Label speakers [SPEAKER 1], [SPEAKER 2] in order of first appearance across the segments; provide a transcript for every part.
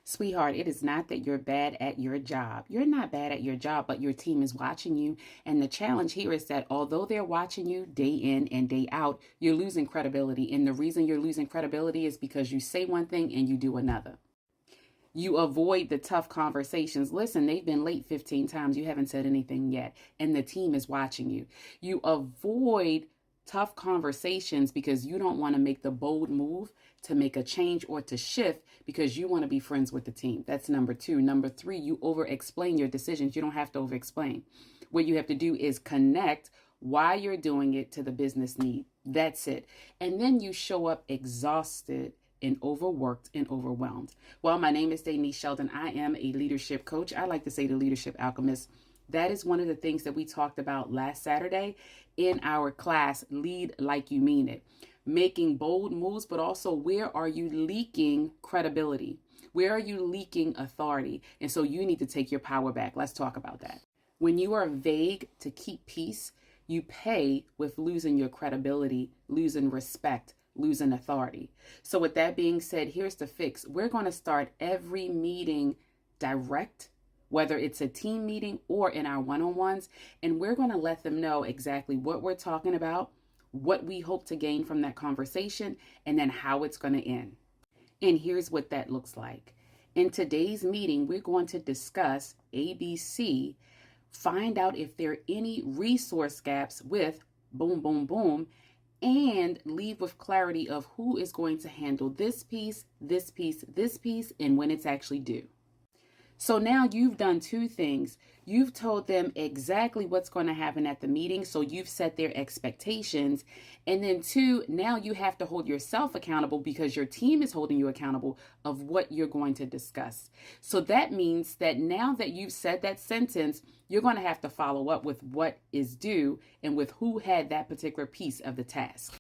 [SPEAKER 1] Sweetheart, it is not that you're bad at your job. You're not bad at your job, but your team is watching you. And the challenge here is that although they're watching you day in and day out, you're losing credibility. And the reason you're losing credibility is because you say one thing and you do another. You avoid the tough conversations. Listen, they've been late 15 times. You haven't said anything yet, and the team is watching you. You avoid tough conversations because you don't want to make the bold move to make a change or to shift because you want to be friends with the team. That's number two. Number three, you over explain your decisions. You don't have to over explain. What you have to do is connect why you're doing it to the business need. That's it. And then you show up exhausted and overworked and overwhelmed. Well, my name is Denise Sheldon. I am a leadership coach. I like to say the leadership alchemist. That is one of the things that we talked about last Saturday in our class, Lead Like You Mean It. Making bold moves, but also where are you leaking credibility? Where are you leaking authority? And so you need to take your power back. Let's talk about that. When you are vague to keep peace, you pay with losing your credibility, losing respect, losing authority. So with that being said, here's the fix. We're going to start every meeting direct, whether it's a team meeting or in our one-on-ones, and we're going to let them know exactly what we're talking about, what we hope to gain from that conversation, and then how it's going to end. And here's what that looks like. In today's meeting, we're going to discuss ABC, find out if there are any resource gaps with boom, boom, boom, and leave with clarity of who is going to handle this piece, this piece, this piece, and when it's actually due. So now you've done two things. You've told them exactly what's going to happen at the meeting, so you've set their expectations. And then two, now you have to hold yourself accountable because your team is holding you accountable of what you're going to discuss. So that means that now that you've said that sentence, you're going to have to follow up with what is due and with who had that particular piece of the task.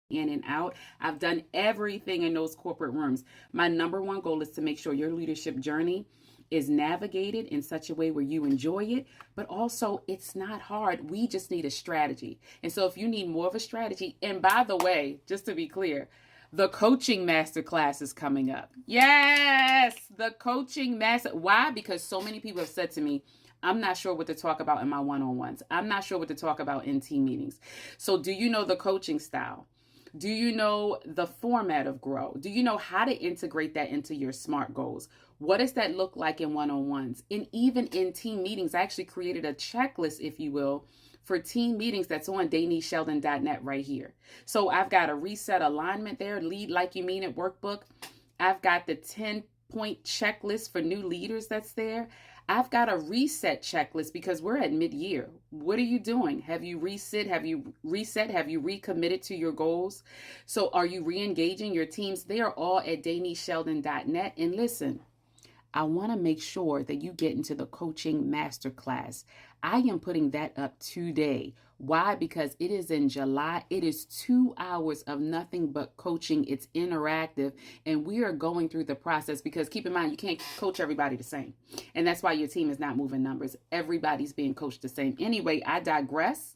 [SPEAKER 1] In and out. I've done everything in those corporate rooms. My number one goal is to make sure your leadership journey is navigated in such a way where you enjoy it, but also it's not hard. We just need a strategy. And so if you need more of a strategy, and by the way, just to be clear, the coaching masterclass is coming up. Yes, the coaching master. Why? Because so many people have said to me, I'm not sure what to talk about in my one-on-ones. I'm not sure what to talk about in team meetings. So do you know the coaching style? Do you know the format of Grow? Do you know how to integrate that into your SMART goals? What does that look like in one-on-ones? And even in team meetings, I actually created a checklist, if you will, for team meetings that's on DeniseSheldon.net right here. So I've got a reset alignment there, Lead Like You Mean It workbook. I've got the 10-point checklist for new leaders that's there. I've got a reset checklist because we're at mid-year. What are you doing? Have you reset? Have you recommitted to your goals? So are you re-engaging your teams? They are all at DeniseSheldon.net. And listen, I want to make sure that you get into the coaching masterclass. I am putting that up today. Why? Because it is in July. It is 2 hours of nothing but coaching. It's interactive, and we are going through the process because keep in mind, you can't coach everybody the same. And that's why your team is not moving numbers. Everybody's being coached the same. Anyway, I digress.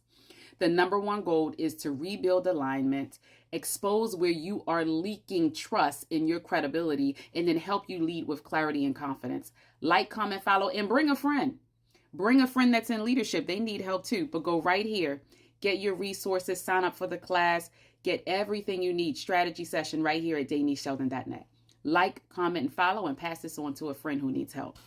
[SPEAKER 1] The number one goal is to rebuild alignment, expose where you are leaking trust in your credibility, and then help you lead with clarity and confidence. Like, comment, follow, and bring a friend. Bring a friend that's in leadership. They need help too, but go right here. Get your resources, sign up for the class, get everything you need. Strategy session right here at DeniseSheldon.net. Like, comment, and follow, and pass this on to a friend who needs help.